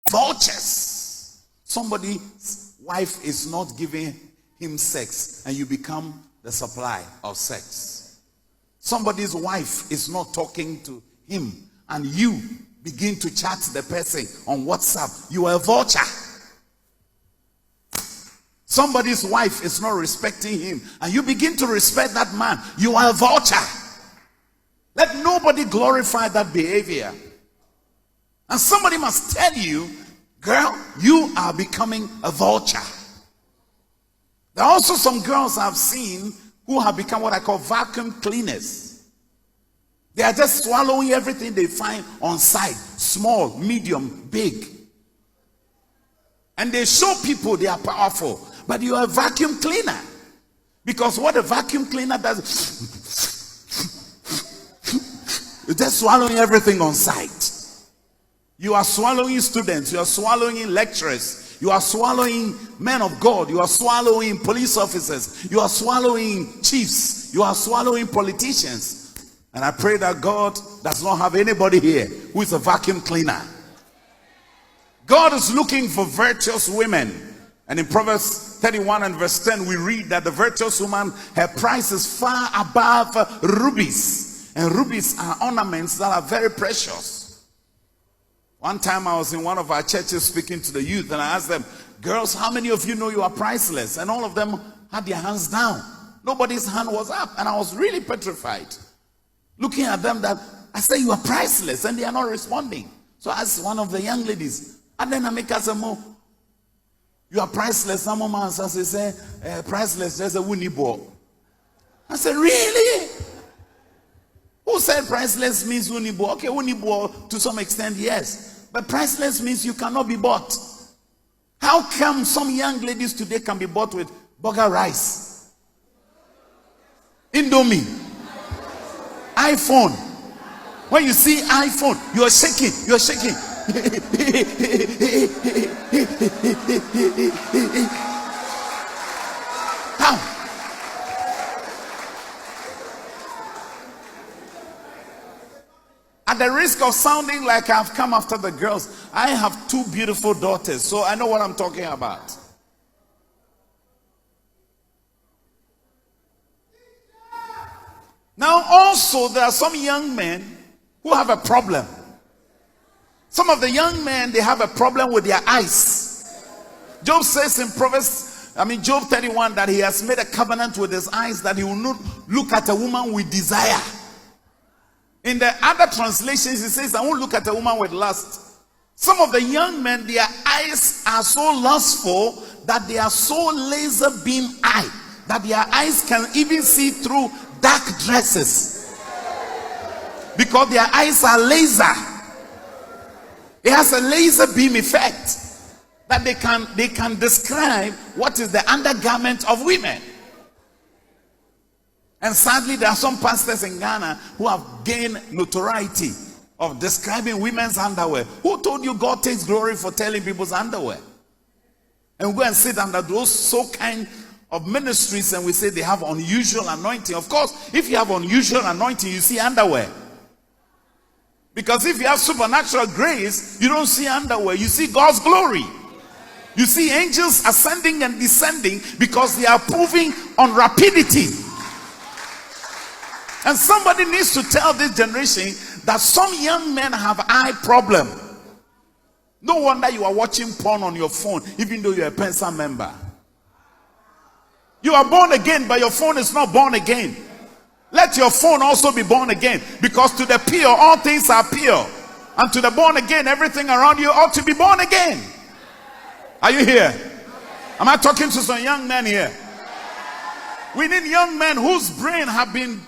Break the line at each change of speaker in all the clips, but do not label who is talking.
Vultures. Somebody's wife is not giving him sex and you become the supply of sex. Somebody's wife is not talking to him and you begin to chat the person on WhatsApp. You are a vulture. Somebody's wife is not respecting him and you begin to respect that man. You are a vulture. Let nobody glorify that behavior. And somebody must tell you, girl, you are becoming a vulture. There are also some girls I've seen who have become what I call vacuum cleaners. They are just swallowing everything they find on sight, small, medium, big. And they show people they are powerful, but you are a vacuum cleaner. Because what a vacuum cleaner does, you're just swallowing everything on sight. You are swallowing students, you are swallowing lecturers, you are swallowing men of God, you are swallowing police officers, you are swallowing chiefs, you are swallowing politicians. And I pray that God does not have anybody here who is a vacuum cleaner. God is looking for virtuous women. And in Proverbs 31 and verse 10, we read that the virtuous woman, her price is far above rubies. And rubies are ornaments that are very precious. One time I was in one of our churches speaking to the youth and I asked them, girls, how many of you know you are priceless? And all of them had their hands down. Nobody's hand was up. And I was really petrified. Looking at them that I say you are priceless and they are not responding. So I asked one of the young ladies, and then I make us a more, you are priceless. Some of us say, priceless, there's a winnie ball. I said, really? Who said priceless means winnie ball? Okay, winnie ball to some extent, yes. But priceless means you cannot be bought. How come some young ladies today can be bought with burger rice, Indomie, iPhone? When you see iPhone, you are shaking, you are shaking. How? At the risk of sounding like I've come after the girls, I have two beautiful daughters, so I know what I'm talking about. Now also, there are some young men who have a problem. Some of the young men, they have a problem with their eyes. Job says in Job 31 that he has made a covenant with his eyes that he will not look at a woman with desire. In the other translations, he says, I won't look at a woman with lust. Some of the young men, their eyes are so lustful that they are so laser beam eye that their eyes can even see through dark dresses. Because their eyes are laser. It has a laser beam effect that they can describe what is the undergarment of women. And sadly, there are some pastors in Ghana who have gained notoriety of describing women's underwear. Who told you God takes glory for telling people's underwear? And we go and sit under those so kind of ministries and we say they have unusual anointing. Of course, if you have unusual anointing, you see underwear. Because if you have supernatural grace, you don't see underwear, you see God's glory. You see angels ascending and descending because they are moving on rapidity. And somebody needs to tell this generation that some young men have eye problem. No wonder you are watching porn on your phone, even though you're a Pensa member. You are born again, but your phone is not born again. Let your phone also be born again, because to the pure, all things are pure. And to the born again, everything around you ought to be born again. Are you here? Am I talking to some young men here? We need young men whose brain have been,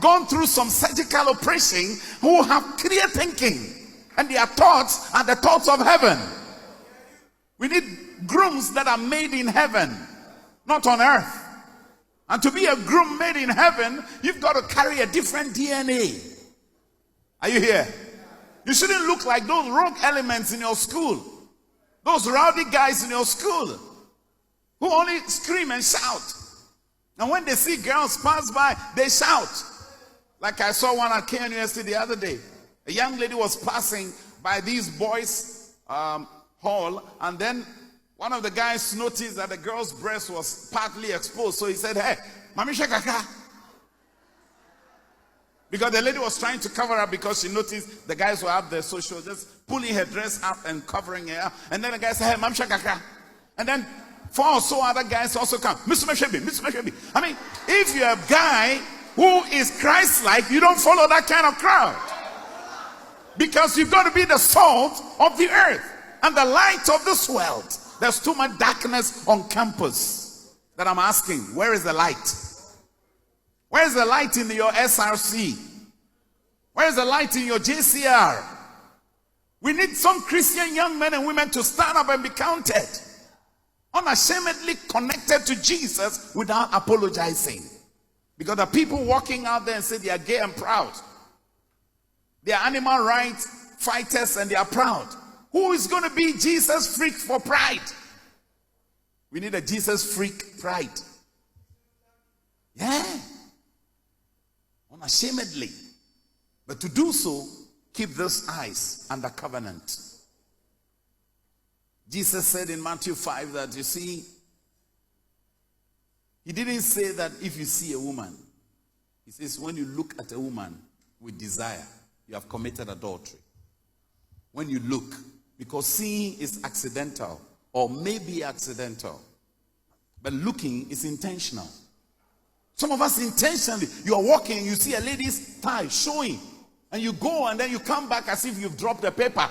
gone through some surgical operation, who have clear thinking. And their thoughts are the thoughts of heaven. We need grooms that are made in heaven, not on earth. And to be a groom made in heaven, you've got to carry a different DNA. Are you here? You shouldn't look like those rogue elements in your school. Those rowdy guys in your school who only scream and shout. And when they see girls pass by, they shout. Like I saw one at KNUST the other day. A young lady was passing by these boys hall, and then one of the guys noticed that the girl's breast was partly exposed, so he said, "Hey, Mami Shekaka." Because the lady was trying to cover up because she noticed the guys were up there, so she was just pulling her dress up and covering her. And then the guy said, "Hey, Mami Shekaka." And then 4 or so other guys also come. Mr. Meshebi, Mr. Meshebi. I mean, if you're a guy who is Christ-like, you don't follow that kind of crowd. Because you've got to be the salt of the earth and the light of this world. There's too much darkness on campus that I'm asking, where is the light? Where is the light in your SRC? Where is the light in your JCR? We need some Christian young men and women to stand up and be counted. Unashamedly connected to Jesus without apologizing. Because the people walking out there and say they are gay and proud. They are animal rights fighters and they are proud. Who is going to be Jesus freak for pride? We need a Jesus freak pride. Yeah. Unashamedly. But to do so, keep those eyes under covenant. Jesus said in Matthew 5 that, you see, he didn't say that if you see a woman. He says when you look at a woman with desire, you have committed adultery. When you look, because seeing is accidental or maybe accidental. But looking is intentional. Some of us intentionally, you are walking and you see a lady's thigh showing. And you go and then you come back as if you've dropped the paper.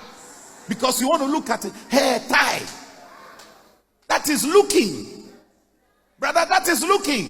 Because you want to look at it, her thigh. That is looking. Brother, that is looking.